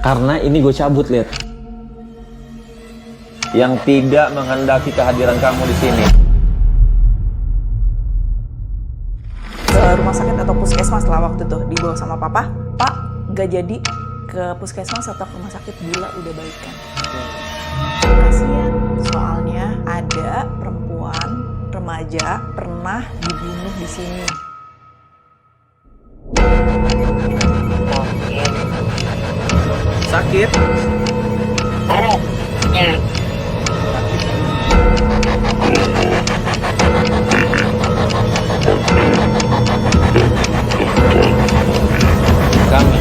Karena ini gue cabut, lihat. Yang tidak menghendaki kehadiran kamu di sini. Ke rumah sakit atau puskesmas lah waktu itu dibawa sama papa. Pak, nggak jadi ke puskesmas atau ke rumah sakit, Bila udah baikan. Kasian, soalnya ada perempuan remaja pernah dibunuh di sini. Sakit? Kami.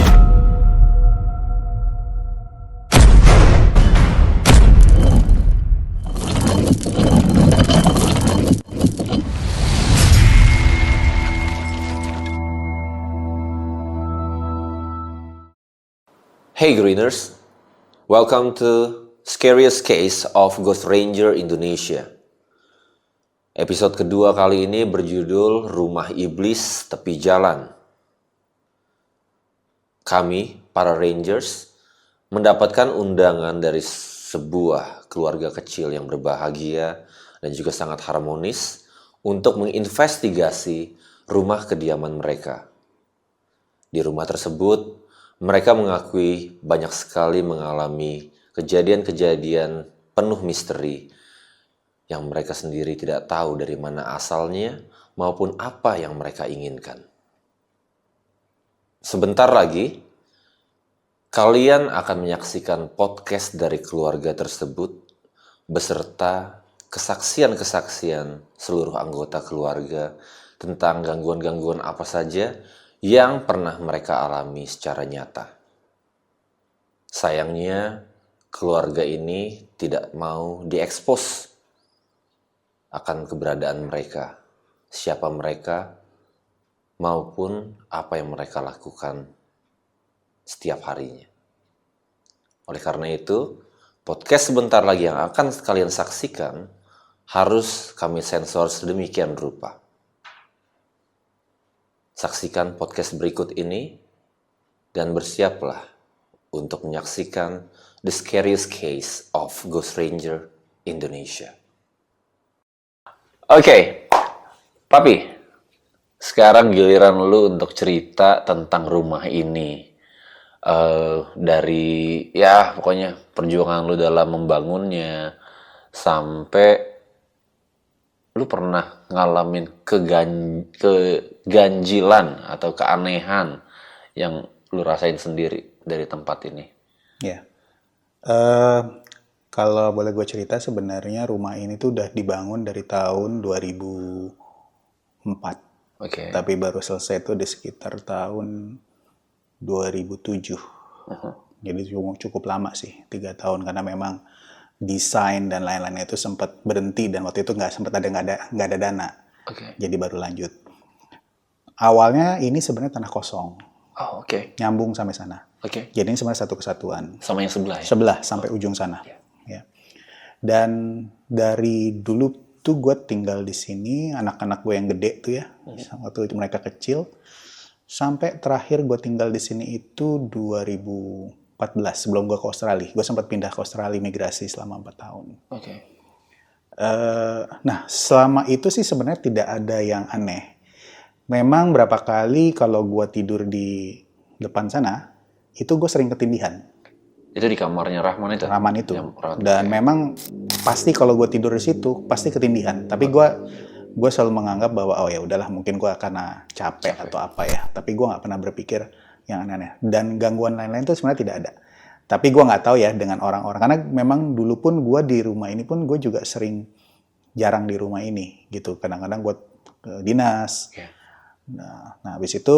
Hey Greeners, welcome to Scariest Case of Ghost Ranger Indonesia. Episode kedua kali ini berjudul Rumah Iblis Tepi Jalan. Kami, para Rangers, mendapatkan undangan dari sebuah keluarga kecil yang berbahagia dan juga sangat harmonis untuk menginvestigasi rumah kediaman mereka. Di rumah tersebut, mereka mengakui banyak sekali mengalami kejadian-kejadian penuh misteri yang mereka sendiri tidak tahu dari mana asalnya maupun apa yang mereka inginkan. Sebentar lagi, kalian akan menyaksikan podcast dari keluarga tersebut beserta kesaksian-kesaksian seluruh anggota keluarga tentang gangguan-gangguan apa saja yang pernah mereka alami secara nyata. Sayangnya, keluarga ini tidak mau diekspos akan keberadaan mereka, siapa mereka, maupun apa yang mereka lakukan setiap harinya. Oleh karena itu, podcast sebentar lagi yang akan kalian saksikan harus kami sensor sedemikian rupa. Saksikan podcast berikut ini dan bersiaplah untuk menyaksikan The Scariest Case of Ghost Ranger Indonesia. Oke, Papi, sekarang giliran lu untuk cerita tentang rumah ini. Dari ya pokoknya perjuangan lu dalam membangunnya sampai lu pernah ngalamin keganjilan atau keanehan yang lu rasain sendiri dari tempat ini. Ya, kalau boleh gue cerita, sebenarnya rumah ini tuh udah dibangun dari tahun 2004. Oke. Tapi baru selesai tuh di sekitar tahun 2007. Jadi cukup lama sih, 3 tahun, karena memang desain dan lain-lainnya itu sempat berhenti dan waktu itu nggak ada dana. Oke. Jadi baru lanjut. Awalnya ini sebenarnya tanah kosong, Oh, oke. nyambung sampai sana. Oke. Jadi ini sebenarnya satu kesatuan. Sama yang sebelah ya? Sebelah sampai ujung sana. Ya. Dan dari dulu tuh gue tinggal di sini, anak-anak gue yang gede tuh ya, waktu itu mereka kecil, sampai terakhir gue tinggal di sini itu 2014 sebelum gue ke Australia. Gue sempat pindah ke Australia, migrasi selama 4 tahun. Oke. Nah, selama itu sih sebenarnya tidak ada yang aneh. Memang berapa kali kalau gue tidur di depan sana, itu gue sering ketindihan. Itu di kamarnya Rahman itu? Rahman itu. Yang perawat. Dan memang pasti kalau gue tidur di situ pasti ketindihan. Tapi gue selalu menganggap bahwa oh ya udahlah, mungkin gue karena capek atau apa ya. Tapi gue nggak pernah berpikir yang aneh-aneh. Dan gangguan lain-lain itu sebenarnya tidak ada. Tapi gue nggak tahu ya dengan orang-orang, karena memang dulu pun gue di rumah ini pun gue juga jarang di rumah ini gitu. Kadang-kadang gue ke dinas. Yeah. Nah habis itu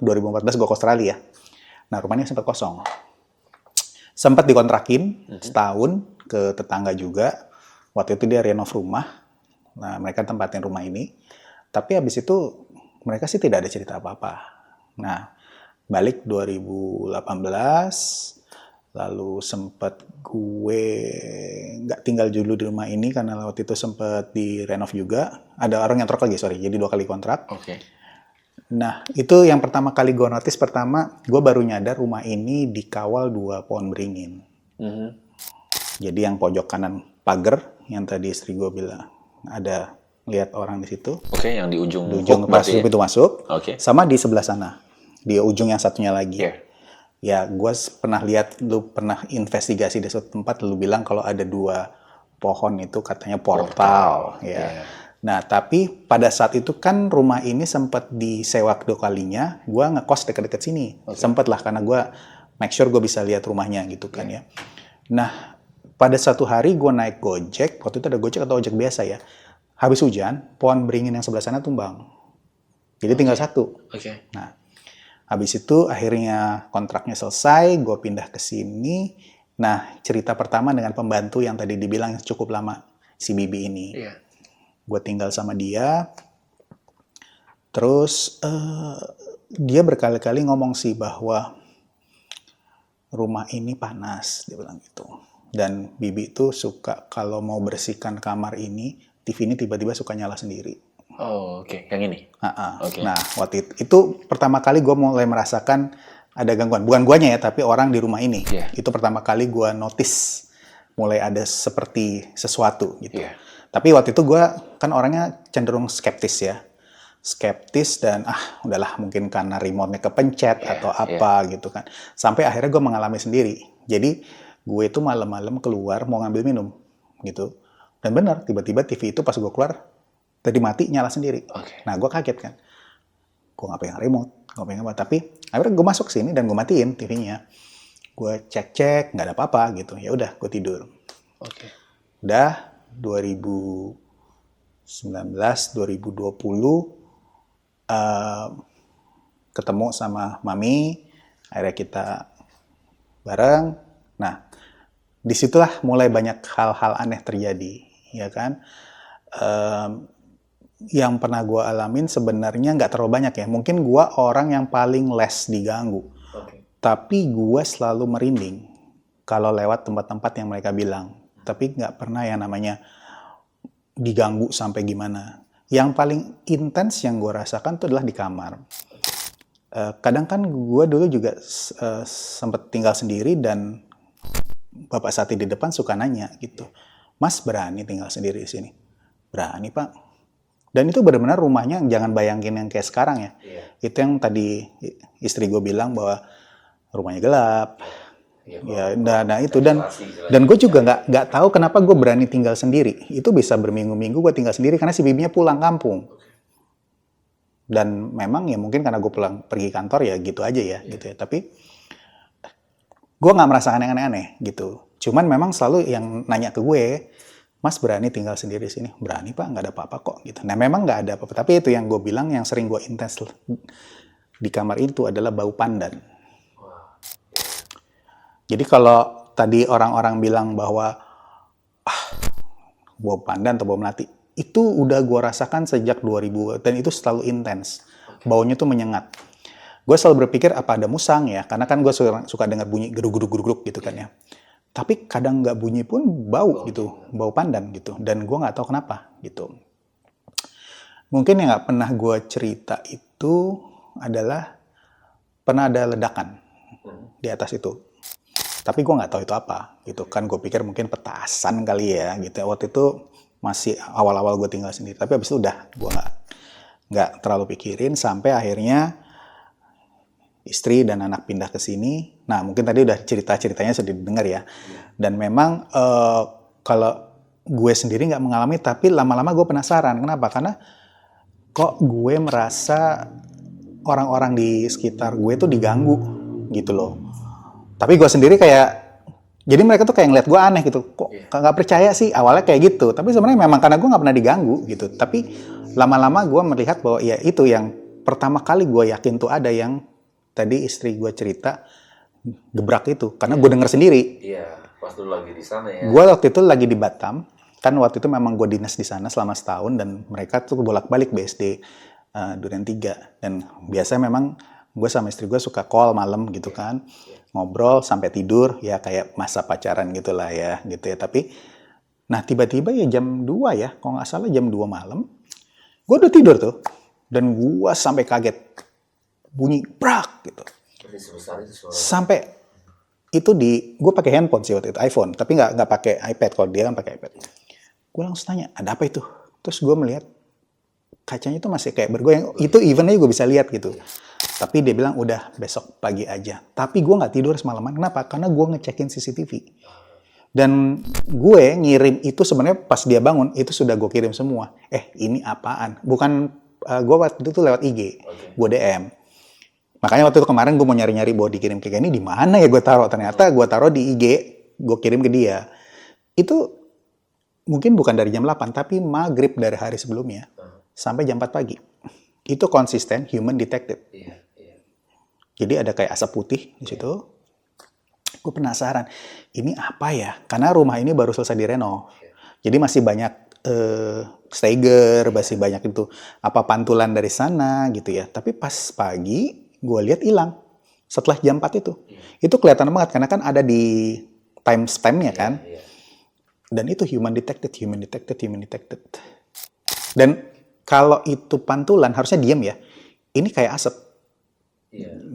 2014 gue ke Australia. Nah rumahnya sempat kosong. Sempat dikontrakin setahun ke tetangga juga. Waktu itu dia renov rumah. Nah mereka tempatin rumah ini. Tapi habis itu mereka sih tidak ada cerita apa-apa. Nah balik 2018. Lalu sempat gue nggak tinggal dulu di rumah ini karena waktu itu sempat direnov juga. Ada orang yang kontrak lagi, sorry. Jadi 2 kali kontrak. Oke. Nah, itu yang pertama kali gue notice. Pertama, gue baru nyadar rumah ini dikawal 2 pohon beringin. Jadi yang pojok kanan pagar, yang tadi istri gue bilang ada lihat orang di situ. Oke, yang di ujung Di ujung hook pas berarti ya? itu masuk, Oke. sama di sebelah sana, di ujung yang satunya lagi. Iya. Ya, gue pernah lihat, lu pernah investigasi di suatu tempat, lu bilang kalau ada 2 pohon itu katanya portal. Ya. Iya. Nah, tapi pada saat itu kan rumah ini sempat disewa 2 kalinya, gue ngekos dekat-dekat sini. Sempet lah, karena gue make sure gue bisa lihat rumahnya gitu kan ya. Nah, pada satu hari gue naik Gojek, waktu itu ada Gojek atau ojek biasa ya. Habis hujan, pohon beringin yang sebelah sana tumbang. Jadi tinggal 1. Oke. Nah, habis itu akhirnya kontraknya selesai, gue pindah ke sini. Nah, cerita pertama dengan pembantu yang tadi dibilang cukup lama, si Bibi ini. Iya. Gue tinggal sama dia. Terus dia berkali-kali ngomong sih bahwa rumah ini panas, dia bilang gitu. Dan Bibi itu suka kalau mau bersihkan kamar ini, TV ini tiba-tiba suka nyala sendiri. Oh, oke. Yang ini? Oke. Nah, waktu itu pertama kali gue mulai merasakan ada gangguan. Bukan guanya ya, tapi orang di rumah ini. Iya. Itu pertama kali gue notice mulai ada seperti sesuatu gitu. Iya. Tapi waktu itu gue kan orangnya cenderung skeptis ya. Skeptis dan udahlah mungkin karena remote-nya kepencet atau apa gitu kan. Sampai akhirnya gue mengalami sendiri. Jadi gue itu malam-malam keluar mau ngambil minum gitu. Dan benar, tiba-tiba TV itu pas gue keluar tadi mati nyala sendiri. Oke. Nah, gue kaget kan. Gue nggak pegang remote, nggak pegang apa. Tapi akhirnya gue masuk sini dan gue matiin TV-nya. Gue cek-cek, nggak ada apa-apa gitu. Ya udah, gue tidur. Oke. Udah 2019, 2020 ketemu sama Mami. Akhirnya kita bareng. Nah, disitulah mulai banyak hal-hal aneh terjadi, ya kan? Yang pernah gue alamin sebenarnya nggak terlalu banyak ya. Mungkin gue orang yang paling less diganggu. Tapi gue selalu merinding kalau lewat tempat-tempat yang mereka bilang. Tapi nggak pernah yang namanya diganggu sampai gimana. Yang paling intens yang gue rasakan itu adalah di kamar. Kadang kan gue dulu juga sempat tinggal sendiri dan Bapak Sati di depan suka nanya gitu. Mas berani tinggal sendiri di sini? Berani Pak. Dan itu benar-benar rumahnya jangan bayangin yang kayak sekarang ya. Itu yang tadi istri gue bilang bahwa rumahnya gelap. Ya, nah itu dan gue juga nggak tahu kenapa gue berani tinggal sendiri. Itu bisa berminggu-minggu gue tinggal sendiri karena si bibinya pulang kampung. Dan memang ya mungkin karena gue pulang pergi kantor ya gitu aja ya gitu ya. Tapi gue nggak merasakan yang aneh-aneh gitu. Cuman memang selalu yang nanya ke gue, Mas berani tinggal sendiri di sini? Berani Pak, nggak ada apa-apa kok gitu. Nah memang nggak ada apa-apa. Tapi itu yang gue bilang yang sering gue intens di kamar itu adalah bau pandan. Jadi kalau tadi orang-orang bilang bahwa bau pandan atau bau melati, itu udah gue rasakan sejak 2000 dan itu selalu intens. Baunya tuh menyengat. Gue selalu berpikir apa ada musang ya, karena kan gue suka dengar bunyi geruk-geruk gitu kan ya. Tapi kadang nggak bunyi pun bau gitu, bau pandan gitu. Dan gue nggak tahu kenapa gitu. Mungkin yang nggak pernah gue cerita itu adalah pernah ada ledakan di atas itu. Tapi gue nggak tahu itu apa gitu kan. Gue pikir mungkin petasan kali ya gitu. Waktu itu masih awal-awal gue tinggal sendiri. Tapi abis itu udah gue nggak terlalu pikirin sampai akhirnya istri dan anak pindah ke sini. Nah mungkin tadi udah ceritanya sudah didengar ya. Dan memang kalau gue sendiri nggak mengalami, tapi lama-lama gue penasaran. Kenapa? Karena kok gue merasa orang-orang di sekitar gue tuh diganggu gitu loh. Tapi gue sendiri kayak, jadi mereka tuh kayak ngeliat gue aneh gitu. Kok nggak percaya sih awalnya kayak gitu. Tapi sebenarnya memang karena gue nggak pernah diganggu gitu. Tapi lama-lama gue melihat bahwa ya itu yang pertama kali gue yakin tuh ada yang tadi istri gue cerita gebrak itu. Karena gue denger sendiri. Iya, pas dulu lagi di sana ya. Gue waktu itu lagi di Batam. Kan waktu itu memang gue dinas di sana selama setahun. Dan mereka tuh bolak-balik BSD Duren 3. Dan biasanya memang gue sama istri gue suka call malam gitu kan. Ngobrol sampai tidur, ya kayak masa pacaran gitu lah ya, gitu ya. Tapi, nah tiba-tiba ya jam 2 ya, kalau nggak salah jam 2 malam, gue udah tidur tuh. Dan gue sampai kaget. Bunyi, brak gitu. Sampai itu gue pakai handphone sih waktu itu, iPhone. Tapi nggak pakai iPad, kalau dia kan pakai iPad. Gue langsung tanya, ada apa itu? Terus gue melihat, kacanya itu masih kayak bergoyang. Itu eventnya gue bisa lihat gitu. Tapi dia bilang, udah besok pagi aja. Tapi gue nggak tidur semalaman. Kenapa? Karena gue ngecekin CCTV. Dan gue ngirim itu sebenarnya pas dia bangun, itu sudah gue kirim semua. Ini apaan? Bukan, gue waktu itu lewat IG. Gue DM. Makanya waktu itu kemarin gue mau nyari-nyari bahwa dikirim ke ini di mana ya gue taruh. Ternyata gue taruh di IG, gue kirim ke dia. Itu mungkin bukan dari jam 8, tapi maghrib dari hari sebelumnya. Sampai jam 4 pagi. Itu konsisten human detected. Jadi ada kayak asap putih di situ. Gue penasaran, ini apa ya? Karena rumah ini baru selesai direnov. Jadi masih banyak steiger, masih banyak itu apa pantulan dari sana gitu ya. Tapi pas pagi, gue lihat hilang. Setelah jam 4 itu. Itu kelihatan banget, karena kan ada di timestamp-nya kan. Dan itu human detected. Dan kalau itu pantulan, harusnya diam ya. Ini kayak asap.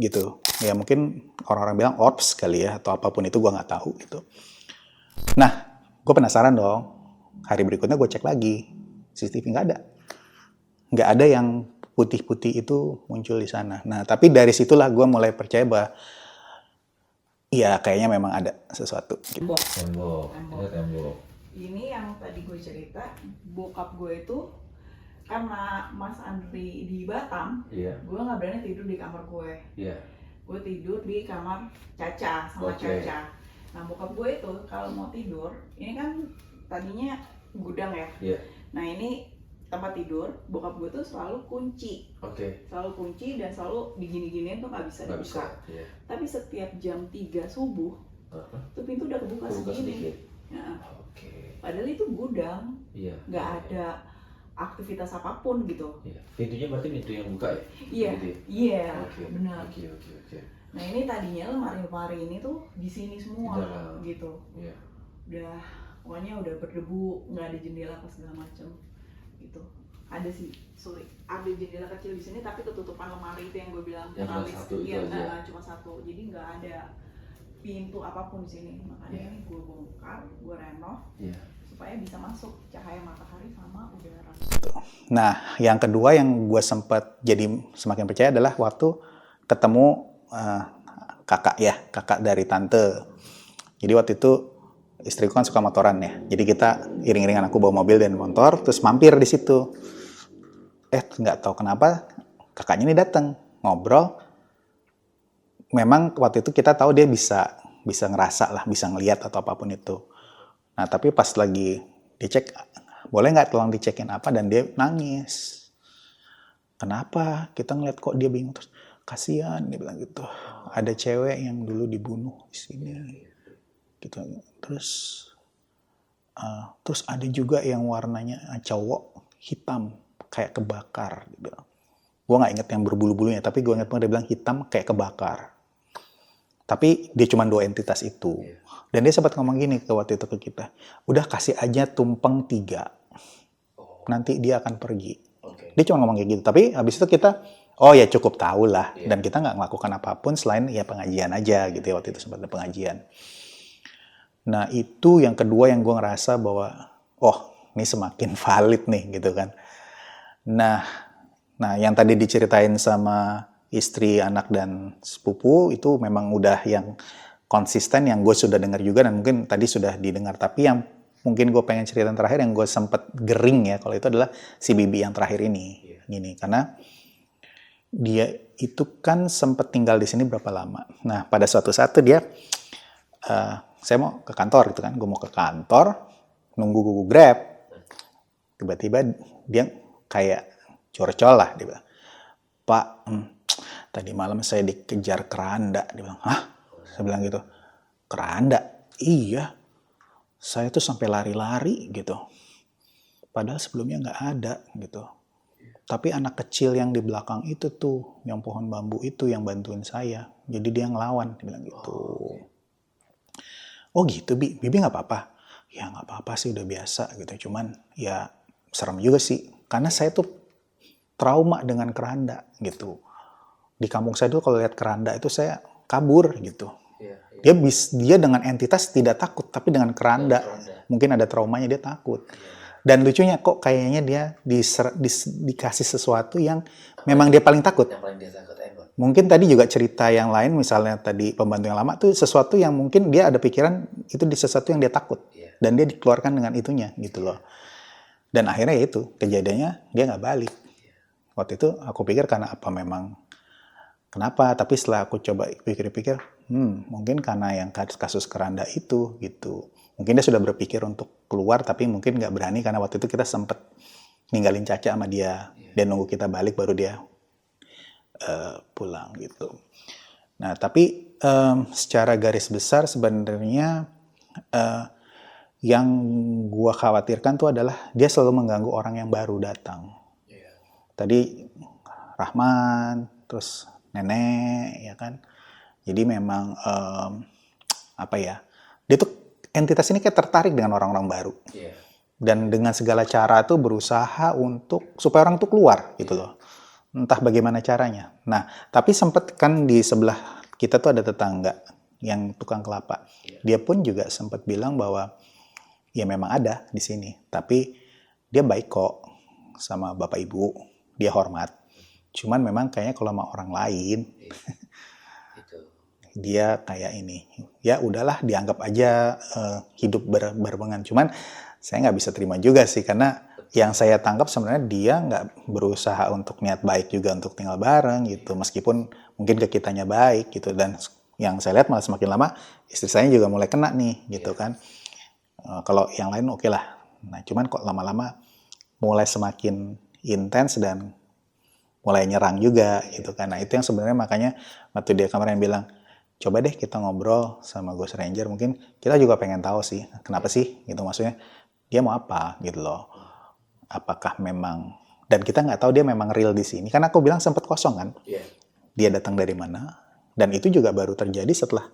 Gitu. Ya mungkin orang-orang bilang orbs kali ya, atau apapun itu gue nggak tahu gitu. Nah, gue penasaran dong. Hari berikutnya gue cek lagi. CCTV nggak ada. Nggak ada yang putih-putih itu muncul di sana. Nah, tapi dari situlah gue mulai percaya bahwa ya kayaknya memang ada sesuatu. Gitu. Tembok. Ini yang tadi gue cerita, bokap gue itu karena Mas Andri di Batam, gue nggak berani tidur di kamar gue. Gue tidur di kamar Caca sama Caca. Nah bokap gue itu kalau mau tidur, ini kan tadinya gudang ya. Nah ini tempat tidur, bokap gue tuh selalu kunci. Selalu kunci dan selalu digini-giniin tuh nggak bisa dibuka. Tapi setiap jam 3 subuh, tuh pintu udah kebuka segini. Padahal itu gudang, nggak ada aktivitas apapun gitu. Pintunya berarti pintu yang buka ya? Iya, benar. Nah ini tadinya lemari-lemari ini tuh di sini semua gitu. Udah, pokoknya udah berdebu, nggak ada jendela apa segala macam gitu. Ada sih, ada jendela kecil di sini tapi ketutupan lemari itu yang gue bilang cuma satu. Jadi nggak ada pintu apapun di sini. Makanya ini gue bongkar, gue renov. Supaya bisa masuk cahaya matahari sama udara. Nah, yang kedua yang gue sempat jadi semakin percaya adalah waktu ketemu kakak dari tante. Jadi waktu itu istriku kan suka motoran ya. Jadi kita iring-iringan, aku bawa mobil dan motor, terus mampir di situ. Nggak tahu kenapa kakaknya ini datang ngobrol. Memang waktu itu kita tahu dia bisa ngerasa lah, bisa ngelihat atau apapun itu. Nah, tapi pas lagi dicek, boleh nggak tolong dicekin apa, dan dia nangis. Kenapa? Kita ngeliat kok dia bingung. Terus, kasihan, dia bilang gitu. Ada cewek yang dulu dibunuh di sini. Gitu. Terus ada juga yang warnanya cowok hitam, kayak kebakar. Gitu. Gue nggak inget yang berbulu-bulunya, tapi gue inget banget dia bilang hitam kayak kebakar. Tapi dia cuma 2 entitas itu. Dan dia sempat ngomong gini waktu itu ke kita. Udah kasih aja tumpeng 3. Nanti dia akan pergi. Dia cuma ngomong kayak gitu. Tapi habis itu kita, oh ya cukup tahu lah. Dan kita nggak melakukan apapun selain ya pengajian aja gitu ya. Waktu itu sempat ada pengajian. Nah itu yang kedua yang gue ngerasa bahwa, oh ini semakin valid nih gitu kan. Nah yang tadi diceritain sama istri, anak, dan sepupu itu memang udah yang konsisten yang gue sudah dengar juga dan mungkin tadi sudah didengar. Tapi yang mungkin gue pengen cerita terakhir yang gue sempet gering ya kalau itu adalah si Bibi yang terakhir ini. Gini, karena dia itu kan sempet tinggal di sini berapa lama. Nah pada suatu saat tuh dia, saya mau ke kantor gitu kan. Gue mau ke kantor, nunggu Google Grab. Tiba-tiba dia kayak curcol lah. Dia bilang, Pak, tadi malam saya dikejar keranda. Dia bilang, hah? Saya bilang gitu, keranda? Iya. Saya tuh sampai lari-lari gitu. Padahal sebelumnya nggak ada gitu. Tapi anak kecil yang di belakang itu tuh, yang pohon bambu itu yang bantuin saya. Jadi dia ngelawan, dia bilang gitu. Oh gitu, Bibi nggak apa-apa? Ya nggak apa-apa sih, udah biasa gitu. Cuman ya serem juga sih. Karena saya tuh trauma dengan keranda gitu. Di kampung saya dulu kalau lihat keranda itu saya kabur gitu. Dia dengan entitas tidak takut, tapi dengan keranda mungkin ada traumanya dia takut. Dan lucunya kok kayaknya dia dikasih sesuatu yang memang dia paling takut. Mungkin tadi juga cerita yang lain, misalnya tadi pembantu yang lama tuh sesuatu yang mungkin dia ada pikiran itu di sesuatu yang dia takut. Dan dia dikeluarkan dengan itunya gitu loh. Dan akhirnya ya itu, kejadiannya dia nggak balik. Waktu itu aku pikir karena apa memang, kenapa? Tapi setelah aku coba pikir-pikir, mungkin karena yang kasus keranda itu gitu. Mungkin dia sudah berpikir untuk keluar, tapi mungkin nggak berani karena waktu itu kita sempet ninggalin Caca sama dia. Dia nunggu kita balik baru dia pulang gitu. Nah tapi secara garis besar sebenarnya yang gua khawatirkan tuh adalah dia selalu mengganggu orang yang baru datang. Tadi Rahman, terus nenek, ya kan. Jadi memang apa ya? Dia tuh entitas ini kayak tertarik dengan orang-orang baru. Dan dengan segala cara tuh berusaha untuk supaya orang tuh keluar gitu loh. Entah bagaimana caranya. Nah, tapi sempet kan di sebelah kita tuh ada tetangga yang tukang kelapa. Dia pun juga sempat bilang bahwa ya memang ada di sini, tapi dia baik kok sama bapak ibu, dia hormat. Cuman memang kayaknya kalau sama orang lain dia kayak ini, ya udahlah dianggap aja hidup berbarengan. Cuman saya nggak bisa terima juga sih, karena yang saya tangkap sebenarnya dia nggak berusaha untuk niat baik juga untuk tinggal bareng gitu, meskipun mungkin ke kitanya baik gitu. Dan yang saya lihat malah semakin lama istri saya juga mulai kena nih gitu kan. Kalau yang lain oke lah. Nah cuman kok lama-lama mulai semakin intens dan mulai nyerang juga gitu kan. Nah itu yang sebenarnya makanya waktu dia kemarin bilang, coba deh kita ngobrol sama Ghost Ranger, mungkin kita juga pengen tahu sih kenapa sih gitu, maksudnya dia mau apa gitu loh. Apakah memang, dan kita nggak tahu dia memang real di sini, karena aku bilang sempat kosong kan. Dia datang dari mana, dan itu juga baru terjadi setelah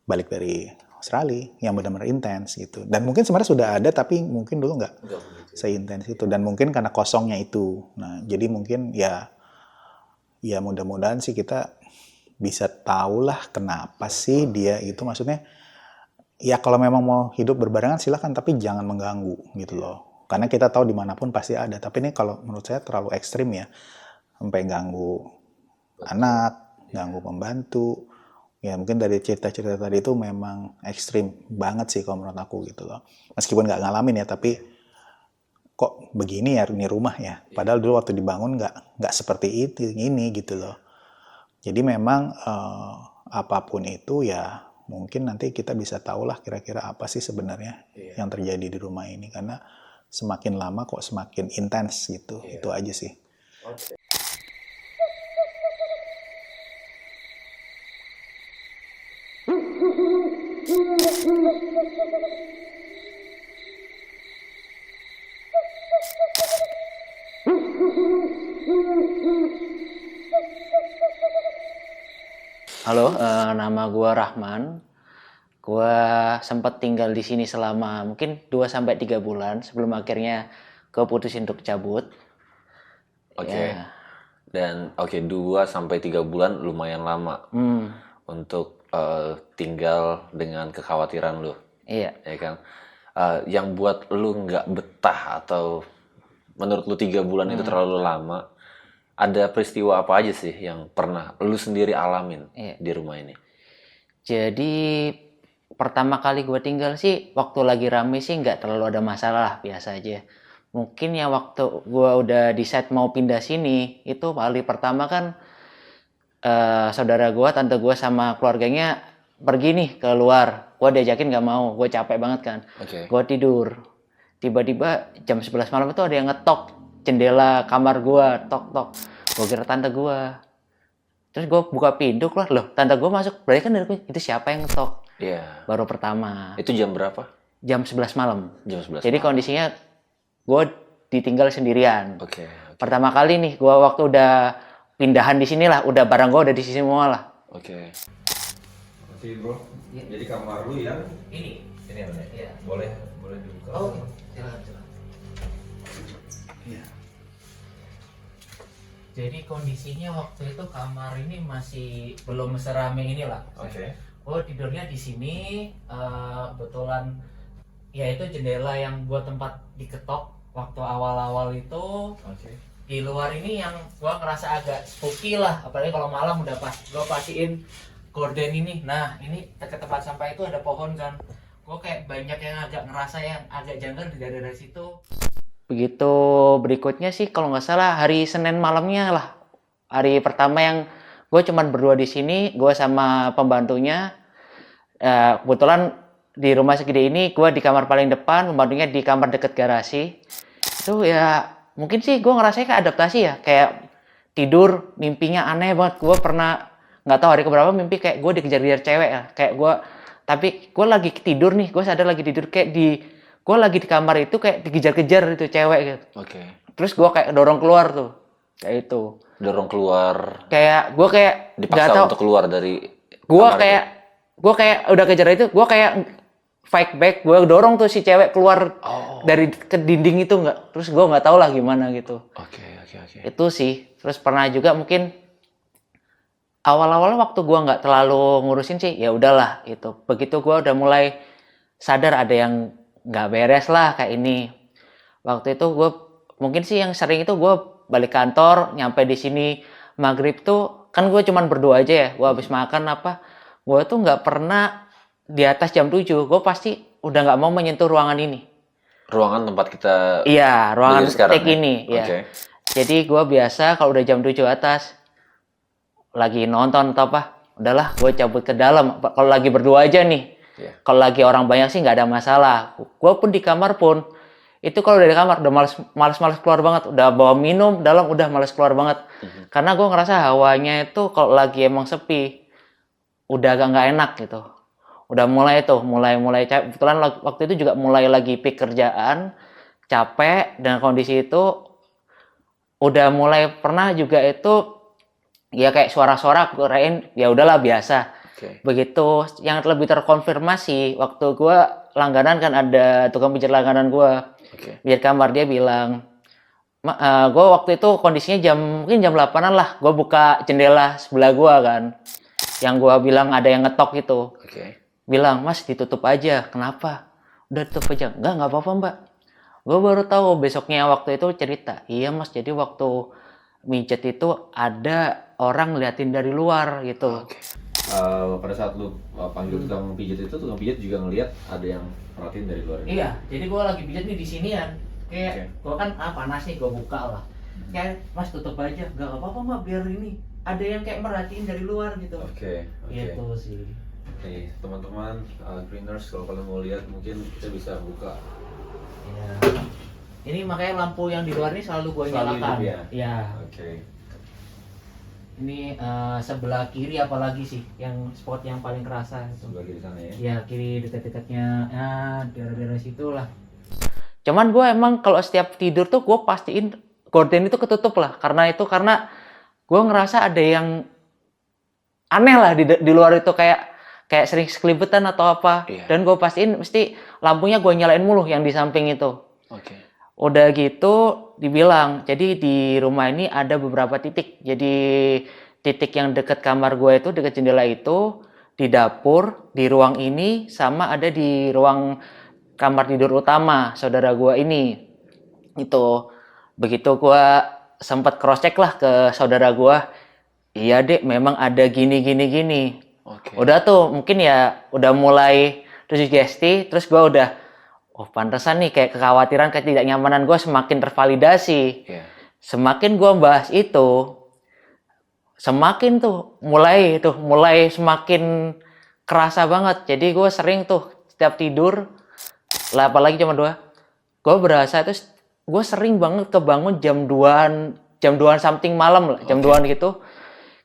balik dari Australia yang benar-benar intens gitu. Dan mungkin sebenarnya sudah ada, tapi mungkin dulu nggak seintens itu, dan mungkin karena kosongnya itu. Nah jadi mungkin ya mudah-mudahan sih kita bisa tahulah kenapa sih dia itu, maksudnya ya kalau memang mau hidup berbarengan silahkan, tapi jangan mengganggu gitu loh. Karena kita tahu dimanapun pasti ada, tapi ini kalau menurut saya terlalu ekstrim ya, sampai ganggu anak, ganggu pembantu. Ya mungkin dari cerita-cerita tadi itu memang ekstrim banget sih kalau menurut aku gitu loh. Meskipun nggak ngalamin ya, tapi kok begini ya ini rumah ya. Padahal dulu waktu dibangun nggak seperti itu, ini gitu loh. Jadi memang apapun itu ya mungkin nanti kita bisa tahulah kira-kira apa sih sebenarnya yang terjadi di rumah ini, karena semakin lama kok semakin intens gitu. Itu aja sih. Halo, nama gue Rahman. Gue sempat tinggal di sini selama mungkin 2-3 bulan sebelum akhirnya keputusin untuk cabut. Oke. Dan 2-3 bulan lumayan lama untuk tinggal dengan kekhawatiran lu. Iya. Ya kan? Yang buat lu nggak betah atau menurut lu 3 bulan itu terlalu lama, ada peristiwa apa aja sih yang pernah lu sendiri alamin di rumah ini? Jadi pertama kali gue tinggal sih waktu lagi rame sih nggak terlalu ada masalah, biasa aja. Mungkin ya waktu gue udah decide mau pindah sini, itu kali pertama kan saudara gue, tante gue sama keluarganya pergi nih keluar. Gue diajakin nggak mau, gue capek banget kan. Gue tidur. Tiba-tiba jam 11 malam itu ada yang ngetok jendela kamar gue, tok-tok. Gue kira tante gue. Terus gue buka pintu, keluar, loh tante gue masuk. Berarti kan itu siapa yang ngetok? Iya. Baru pertama. Itu jam berapa? Jam 11 malam. Jam 11 Jadi malam. kondisinya gue ditinggal sendirian. Oke. Pertama kali nih gue waktu udah pindahan di sini lah, udah barang gue udah di sini semua lah. Oke. Oke bro, jadi kamar lu yang Ini ini apa ya? Iya. Boleh dibuka. silakan. Iya. Jadi kondisinya waktu itu kamar ini masih belum serame inilah. Oke. Oh, tidurnya di sini, kebetulan ya itu jendela yang gua tempat diketok waktu awal-awal itu. Oke. Di luar ini yang gua ngerasa agak spooky lah, apalagi kalau malam udah pas gua pastiin gorden ini. Nah, ini dekat tempat sampah itu ada pohon kan. Gua kayak banyak yang agak ngerasa yang agak janggal di daerah situ. Begitu berikutnya sih kalau nggak salah hari Senin malamnya lah. Hari pertama yang gue cuman berdua di sini, gue sama pembantunya. Kebetulan di rumah segede ini gue di kamar paling depan, pembantunya di kamar deket garasi. Itu ya mungkin sih gue ngerasanya kayak adaptasi ya, kayak tidur mimpinya aneh banget. Gue pernah nggak tahu hari keberapa mimpi kayak gue dikejar-kejar cewek ya, kayak gue, tapi gue lagi tidur nih, gue sadar lagi tidur kayak gue lagi di kamar itu kayak dikejar-kejar itu cewek gitu. Oke. Terus gue kayak dorong keluar tuh, kayak itu. Dorong keluar, Kayak gue kayak nggak dipaksa tahu. untuk keluar dari Gue kamar kayak udah kejar itu, gue kayak fight back, gue dorong tuh si cewek keluar dari ke dinding itu nggak. Terus gue nggak tahu lah gimana gitu. Oke. Itu sih. Terus pernah juga mungkin awal-awal waktu gue nggak terlalu ngurusin sih, ya udahlah gitu. Begitu gue udah mulai sadar ada yang nggak beres lah kayak ini. Waktu itu gue mungkin sih yang sering itu gue balik kantor, nyampe di sini maghrib tuh kan gue cuman berdua aja ya. Gue habis makan apa, gue tuh nggak pernah di atas jam 7. Gue pasti udah nggak mau menyentuh ruangan ini. Ruangan tempat kita Iya, ruangan berdiri sekarang take ya? ini. Ya. Oke. Jadi gue biasa kalau udah jam 7 atas lagi nonton atau apa, udahlah gue cabut ke dalam. Kalau lagi berdua aja nih. Iya. Kalau lagi orang banyak sih nggak ada masalah. Gue pun di kamar pun itu kalau dari kamar udah males keluar banget. Udah bawa minum dalam udah males keluar banget. Karena gue ngerasa hawanya itu kalau lagi emang sepi udah agak nggak enak gitu. Udah mulai kebetulan waktu itu juga mulai lagi peak kerjaan, capek, dan kondisi itu udah mulai pernah juga itu ya kayak suara-suara gue kirain ya udahlah biasa. Oke. Begitu yang lebih terkonfirmasi waktu gue langganan kan ada tukang pijat langganan gue. Oke. Pijat kamar, dia bilang, gue waktu itu kondisinya mungkin jam 8-an lah, gue buka jendela sebelah gue kan, yang gue bilang ada yang ngetok itu. Oke. Bilang, mas ditutup aja. Kenapa? Udah tutup aja. Enggak apa-apa mbak. Gue baru tahu besoknya waktu itu cerita, iya mas, jadi waktu mijet itu ada orang ngeliatin dari luar gitu. Oke. Pada saat lu panggil tukang pijat itu, tukang pijat juga ngelihat ada yang perhatiin dari luar ini. Iya, jadi gue lagi pijat nih di sinian. Kayak gue kan panas nih, gue buka lah. Kayak mas tutup aja, nggak apa-apa mbak, biar ini ada yang kayak merhatiin dari luar gitu. Oke. Gitu sih. Nih teman-teman greeners, kalau kalian mau lihat mungkin kita bisa buka. Ya. Ini makanya lampu yang di luar ini selalu gue Selalu nyalakan. hidup ya? Ya. Oke. Ini sebelah kiri apalagi sih, yang spot yang paling kerasa itu. Sebelah kiri sana ya. Ya kiri dekat-dekatnya, ya daerah-daerah situ lah. Cuman gue emang kalau setiap tidur tuh gue pastiin gorden itu ketutup lah, karena gue ngerasa ada yang aneh lah di luar itu, kayak sering sekelibetan atau apa. Iya. Dan gue pastiin mesti lampunya gue nyalain mulu yang di samping itu. Oke. Udah gitu dibilang, jadi di rumah ini ada beberapa titik. Jadi titik yang deket kamar gue itu, deket jendela itu, di dapur, di ruang ini, sama ada di ruang kamar tidur utama saudara gue ini. Itu begitu gue sempat cross check lah ke saudara gue, iya dek memang ada gini. Oke. Udah tuh mungkin ya udah mulai tersugesti, terus gue udah pantesan nih kayak kekhawatiran, ketidaknyamanan gue semakin tervalidasi. Iya. Semakin gue bahas itu, semakin tuh mulai semakin kerasa banget. Jadi gue sering tuh setiap tidur, lah apalagi cuma 2, gue berasa itu gue sering banget kebangun jam 2-an something malam lah, jam 2-an gitu.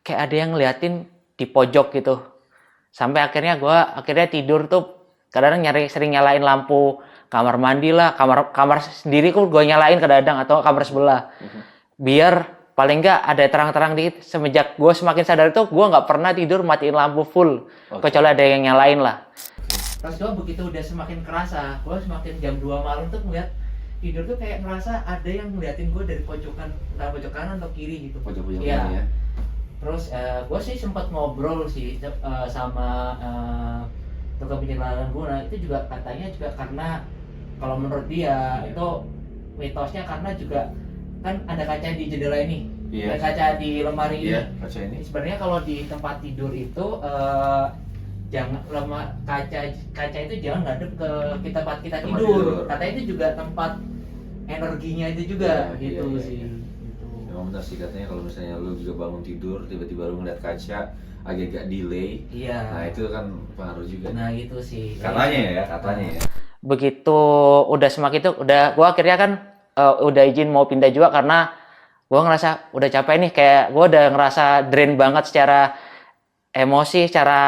Kayak ada yang ngeliatin di pojok gitu. Sampai akhirnya tidur tuh kadang sering nyalain lampu kamar mandi lah, kamar sendiri gue nyalain kadang, atau kamar sebelah. Biar paling nggak ada terang-terang dikit. Semenjak gue semakin sadar itu, gue nggak pernah tidur matiin lampu full, kecuali ada yang nyalain lah. Terus gue begitu udah semakin kerasa, gue semakin jam 2 malam tuh ngeliat tidur tuh kayak ngerasa ada yang ngeliatin gue dari pojokan, entah pojok kanan atau kiri gitu. Pojok-pojok Iya. ini ya. Terus gue sih sempat ngobrol sih sama tukang penyelamatan guna, itu juga katanya juga karena kalau menurut dia itu mitosnya karena juga kan ada kaca di jendela ini, Iya. ada kaca di lemari ini. Iya, kaca ini. Sebenarnya kalau di tempat tidur itu jangan kaca itu jangan ngadep ke tempat kita Tempat tidur. tidur. Katanya itu juga tempat energinya itu juga Iya, gitu iya, sih. iya. Gitu. Memang benar sih katanya kalau misalnya lu juga bangun tidur tiba-tiba lu ngeliat kaca agak-agak delay. Iya. Nah, itu kan pengaruh juga. Nah itu sih. Katanya ya. Begitu udah semakin itu udah gua akhirnya kan udah izin mau pindah juga karena gua ngerasa udah capek nih, kayak gua udah ngerasa drain banget secara emosi, secara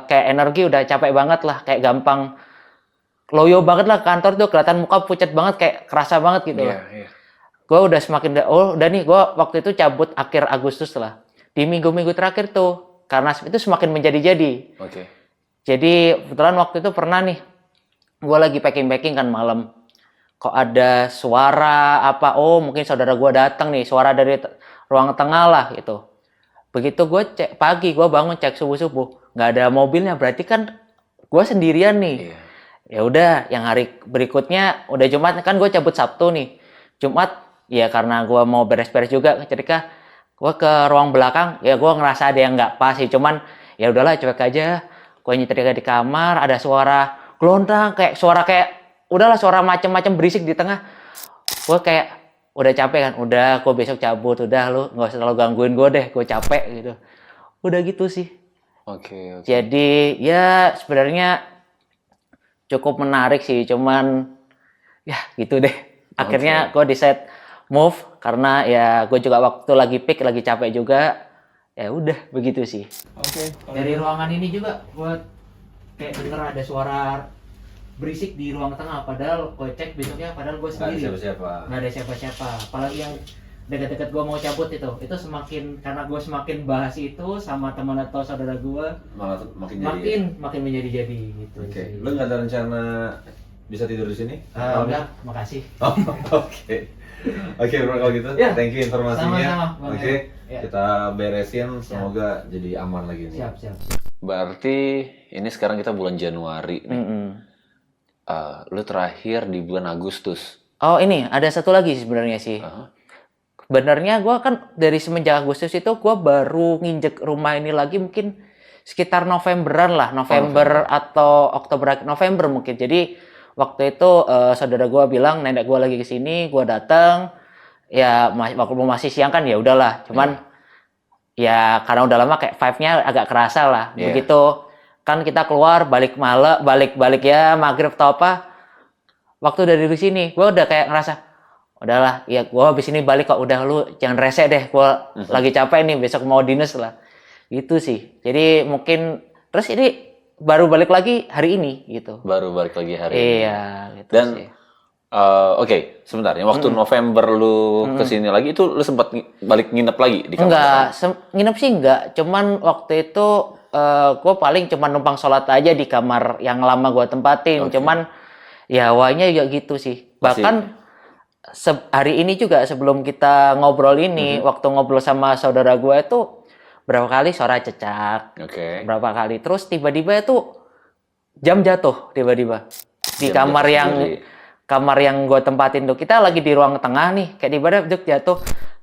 kayak energi udah capek banget lah, kayak gampang loyo banget lah kantor tuh, kelihatan muka pucat banget, kayak kerasa banget gitu lah. Iya. Gue udah semakin udah nih, gue waktu itu cabut akhir Agustus lah, di minggu-minggu terakhir tuh karena itu semakin menjadi-jadi. Oke. Jadi kebetulan waktu itu pernah nih, gue lagi packing kan malam, kok ada suara apa, oh mungkin saudara gue datang nih, suara dari ruang tengah lah gitu. Begitu gue cek pagi, gue bangun cek subuh nggak ada mobilnya, berarti kan gue sendirian nih. Iya. Ya udah, yang hari berikutnya udah Jumat kan, gue cabut Sabtu nih. Jumat ya karena gue mau beres-beres juga, ketika gue ke ruang belakang ya gue ngerasa ada yang nggak pas sih, cuman ya udahlah cuek aja. Gue nyetrika di kamar, ada suara gelontang, kayak suara kayak udahlah suara macem-macem berisik di tengah. Gue kayak udah capek kan, udah gue besok cabut, udah lu nggak usah terlalu gangguin gue deh, gue capek gitu. Udah gitu sih. Oke. Jadi ya sebenarnya cukup menarik sih, cuman ya gitu deh. Akhirnya gue decide move karena ya gue juga waktu lagi peak, lagi capek juga. Ya udah begitu sih. Oke. Dari ruangan ini juga gue kayak denger ada suara berisik di ruang tengah, padahal gue cek besoknya padahal gue Nggak ada sendiri. siapa-siapa. Nggak ada siapa-siapa. Apalagi yang dekat-dekat gue mau cabut itu semakin, karena gue semakin bahas itu sama teman atau saudara gue, Malah makin jadi. makin menjadi-jadi gitu. Oke. sih. Lu nggak ada rencana bisa tidur di sini? Enggak, makasih. Oh, oke. Oke, bro, kalau gitu. Ya, Thank you informasinya. sama-sama, Bang Oke. Hero. Ya. Kita beresin, semoga jadi aman lagi nih. Siap. Berarti ini sekarang kita bulan Januari nih. Lu terakhir di bulan Agustus. Oh ini ada satu lagi sebenarnya sih. Sebenarnya gue kan dari semenjak Agustus itu gue baru nginjek rumah ini lagi mungkin sekitar Novemberan lah, November atau Oktober, November mungkin. Jadi waktu itu saudara gue bilang nenek gue lagi kesini, gue datang. Ya waktu masih siang kan ya udahlah. Cuman ya karena udah lama kayak vibe-nya agak kerasa lah. Yeah. Begitu kan kita keluar balik malam, balik ya maghrib atau apa. Waktu dari sini gue udah kayak ngerasa udahlah, ya gue habis ini balik kok, udah lu jangan rese deh, gue lagi capek nih, besok mau dinas lah. Gitu sih. Jadi mungkin terus ini baru balik lagi hari ini gitu. Baru balik lagi hari ini. Iya, gitu Dan sih. oke, sebentar ya. Waktu November lu kesini lagi itu lu sempat balik nginep lagi di kamar? Enggak, nginep sih enggak. Cuman waktu itu gue paling cuma numpang sholat aja di kamar yang lama gue tempatin. Oke. Cuman ya awalnya juga gitu sih. Bahkan hari ini juga sebelum kita ngobrol ini, waktu ngobrol sama saudara gue itu berapa kali suara cecak, Oke. berapa kali. Terus tiba-tiba itu jam jatuh tiba-tiba di Jam kamar jatuh yang sendiri. kamar yang gue tempatin tuh. Kita lagi di ruang tengah nih, kayak tiba-tiba jatuh,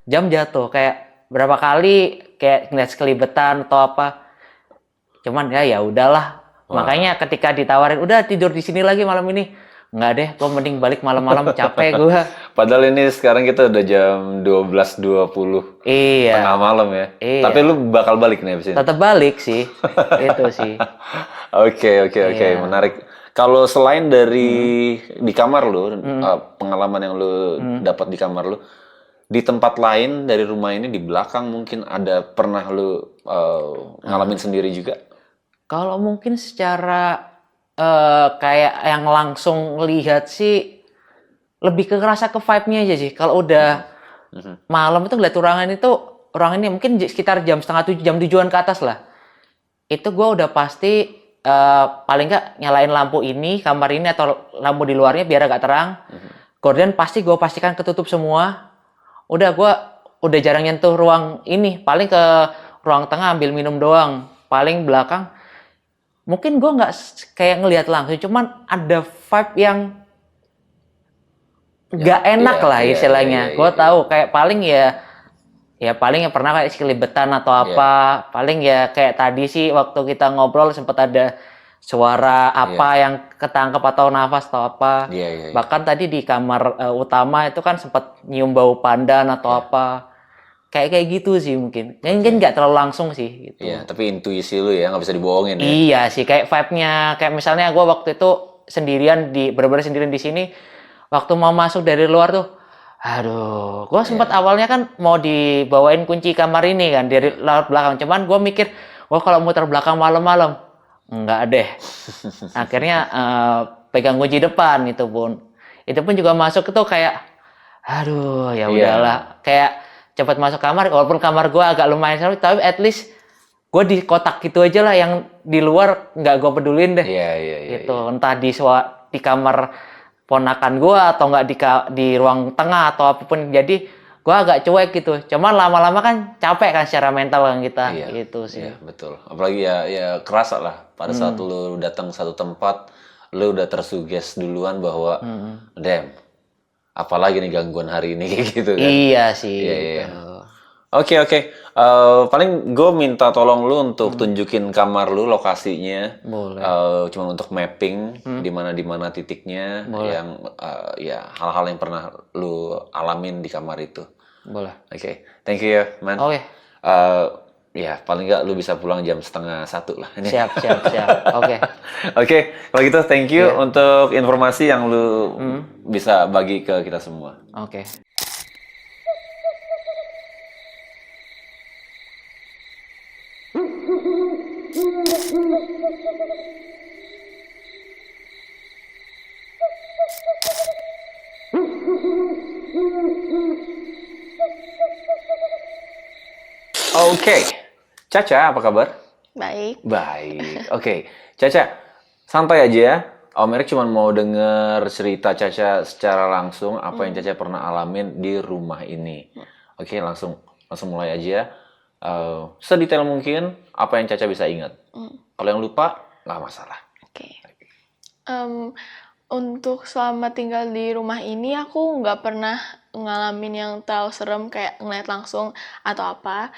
jam jatuh, kayak berapa kali kayak ngeliat sekelibetan atau apa. Cuman ya udahlah. Wah. Makanya ketika ditawarin udah tidur di sini lagi malam ini, nggak deh, gue mending balik malam-malam, capek gue. Padahal ini sekarang kita udah jam 12.20 Iya, tengah malam ya. Iya. Tapi lu bakal balik nih abis ini? tetap balik sih, itu sih. Oke, Iya. menarik. Kalau selain dari di kamar lu, pengalaman yang lu dapat di kamar lu, di tempat lain dari rumah ini, di belakang mungkin ada pernah lu ngalamin sendiri juga? Kalau mungkin secara kayak yang langsung lihat sih, lebih ke ngerasa ke vibe-nya aja sih. Kalau udah malam itu ngeliat ruangan ini mungkin sekitar jam setengah 7, jam 7-an ke atas lah. Itu gue udah pasti paling nggak nyalain lampu ini, kamar ini atau lampu di luarnya biar agak terang. Gorden pasti gue pastikan ketutup semua. Udah gue udah jarang nyentuh ruang ini. Paling ke ruang tengah ambil minum doang. Paling belakang mungkin gue nggak kayak ngelihat langsung, cuman ada vibe yang nggak enak lah istilahnya. Gue tahu kayak paling ya paling ya pernah kayak sekelibetan atau apa. Paling ya kayak tadi sih waktu kita ngobrol sempat ada suara apa yang ketangkep atau nafas atau apa. Bahkan tadi di kamar utama itu kan sempat nyium bau pandan atau apa. Kayak gitu sih mungkin. Mungkin nggak terlalu langsung sih gitu. Iya, tapi intuisi lu ya nggak bisa dibohongin ya. Iya sih, kayak vibe-nya kayak misalnya gue waktu itu sendirian bener-bener sendirian di sini. Waktu mau masuk dari luar tuh, aduh, gue sempat awalnya kan mau dibawain kunci kamar ini kan dari laut belakang. Cuman gue mikir, kalau muter belakang malam-malam, enggak deh. Akhirnya pegang kunci depan itu pun juga masuk itu kayak, aduh, ya udahlah, kayak cepet masuk kamar. Walaupun kamar gue agak lumayan seru, tapi at least gue di kotak gitu aja lah, yang di luar nggak gue pedulin deh. Gitu, entah di kamar ponakan gue atau nggak di ruang tengah atau apapun, jadi gue agak cuek gitu. Cuman lama-lama kan capek kan secara mental kan kita gitu sih. Iya, betul. Apalagi ya kerasa lah pada saat lu datang satu tempat, lu udah tersuges duluan bahwa damn, apalagi nih gangguan hari ini gitu kan. Iya sih. Iya. Oke. Paling gue minta tolong lu untuk tunjukin kamar lu lokasinya. Boleh. Cuma untuk mapping di mana titiknya. Boleh. Yang ya hal-hal yang pernah lu alamin di kamar itu. Boleh. Oke. Thank you ya, man. Oke. Ya paling nggak lu bisa pulang jam 12:30 lah. Ini. Siap. Oke. Oke, kalau gitu thank you untuk informasi yang lu bisa bagi ke kita semua. Oke. Oke. Caca, apa kabar? Baik. Baik. Oke. Caca, santai aja ya. Om Erik cuma mau denger cerita Caca secara langsung apa yang Caca pernah alamin di rumah ini. Oke, langsung mulai aja. Sedetail mungkin apa yang Caca bisa ingat. Kalau yang lupa, nggak masalah. Oke. Untuk selama tinggal di rumah ini aku nggak pernah ngalamin yang terlalu serem kayak ngeliat langsung atau apa.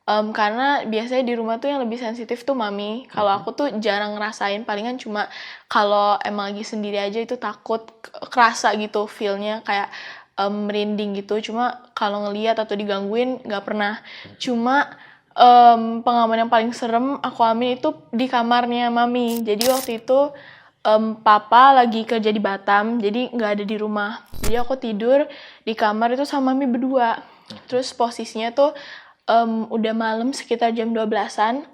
Karena biasanya di rumah tuh yang lebih sensitif tuh mami. Kalau aku tuh jarang ngerasain, palingan cuma kalau emang lagi sendiri aja itu takut kerasa gitu feel-nya kayak merinding gitu. Cuma kalau ngeliat atau digangguin nggak pernah. Cuma pengalaman yang paling serem aku alami itu di kamarnya mami. Jadi waktu itu papa lagi kerja di Batam, jadi nggak ada di rumah. Jadi aku tidur di kamar itu sama mami berdua. Terus posisinya tuh udah malam sekitar jam 12-an.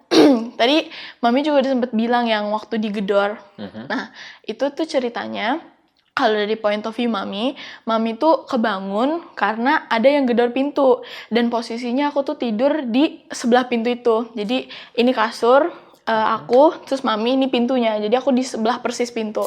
Tadi mami juga udah sempet bilang yang waktu digedor. Nah, itu tuh ceritanya kalau dari point of view mami tuh kebangun karena ada yang gedor pintu. Dan posisinya aku tuh tidur di sebelah pintu itu. Jadi ini kasur, aku, terus mami ini pintunya. Jadi aku di sebelah persis pintu.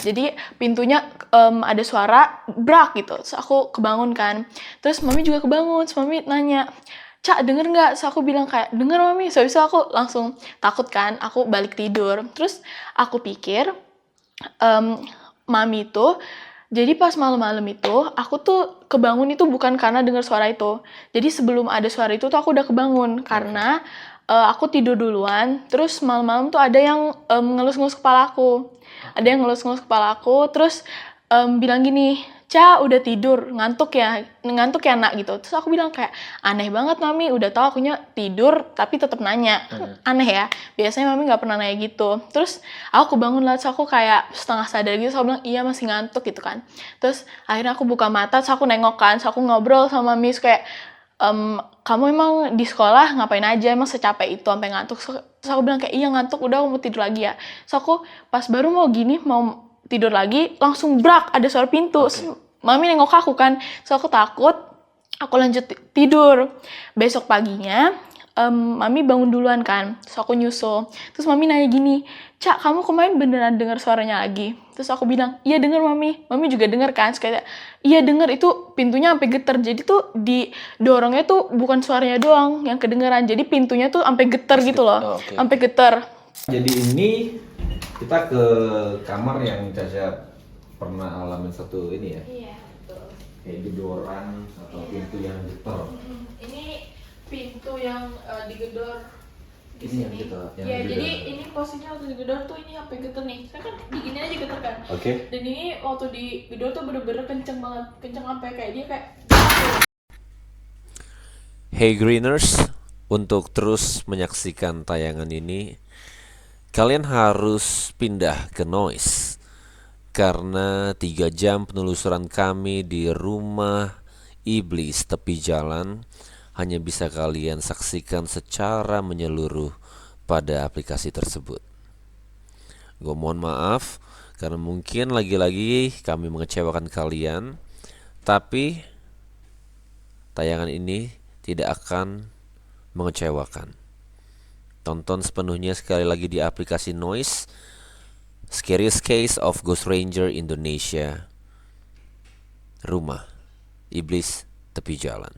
Jadi pintunya ada suara brak gitu. Terus aku kebangun kan. Terus mami juga kebangun. Terus mami nanya, Cak, denger nggak? Terus aku bilang kayak, denger mami. So aku langsung takut kan, aku balik tidur. Terus aku pikir, mami tuh, jadi pas malam-malam itu, aku tuh kebangun itu bukan karena dengar suara itu. Jadi sebelum ada suara itu tuh aku udah kebangun. Karena aku tidur duluan, terus malam-malam tuh ada yang ngelus-ngelus kepala aku. Ada yang ngelus-ngelus kepala aku, terus bilang gini, Ca, udah tidur, ngantuk ya nak gitu. Terus aku bilang kayak, aneh banget mami, udah tau akunya tidur tapi tetap nanya. Aneh ya, biasanya mami gak pernah nanya gitu. Terus aku kebangun lah, terus aku kayak setengah sadar gitu, terus aku bilang iya masih ngantuk gitu kan. Terus akhirnya aku buka mata, terus aku nengok kan, terus aku ngobrol sama mami, terus kayak, kamu emang di sekolah ngapain aja, emang secapek itu sampai ngantuk. Terus aku bilang kayak, iya ngantuk, udah aku mau tidur lagi ya. Terus aku pas baru mau tidur lagi, langsung brak, ada suara pintu. Mami nengok aku kan, so aku takut, aku lanjut tidur. Besok paginya, mami bangun duluan kan, so aku nyusul. Terus mami nanya gini, Cak, kamu kemarin beneran dengar suaranya lagi? Terus aku bilang, iya denger Mami. Mami juga denger kan? Terus kayak, iya denger, itu pintunya sampai getar. Jadi tuh didorongnya tuh bukan suaranya doang yang kedengeran. Jadi pintunya tuh sampai getar gitu loh. Oh, oke. Sampai getar. Jadi ini kita ke kamar yang Caca pernah alamin satu ini ya, Iya, betul. kayak gedoran atau pintu yang getar. Ini pintu yang digedor di Ini yang sini. kita yang Iya, digedor. jadi ini posisinya waktu digedor tuh ini sampai getar nih. Saya kan digini aja getar kan. Oke. Dan ini waktu digedor tuh bener-bener kenceng banget. Kenceng sampai kayak dia kayak Hey Greeners, untuk terus menyaksikan tayangan ini, kalian harus pindah ke Noise. Karena 3 jam penelusuran kami di rumah iblis tepi jalan hanya bisa kalian saksikan secara menyeluruh pada aplikasi tersebut. Gue mohon maaf karena mungkin lagi-lagi kami mengecewakan kalian, tapi tayangan ini tidak akan mengecewakan. Tonton sepenuhnya sekali lagi di aplikasi Noise. Scariest Case of Ghost Ranger Indonesia. Rumah Iblis Tepi Jalan.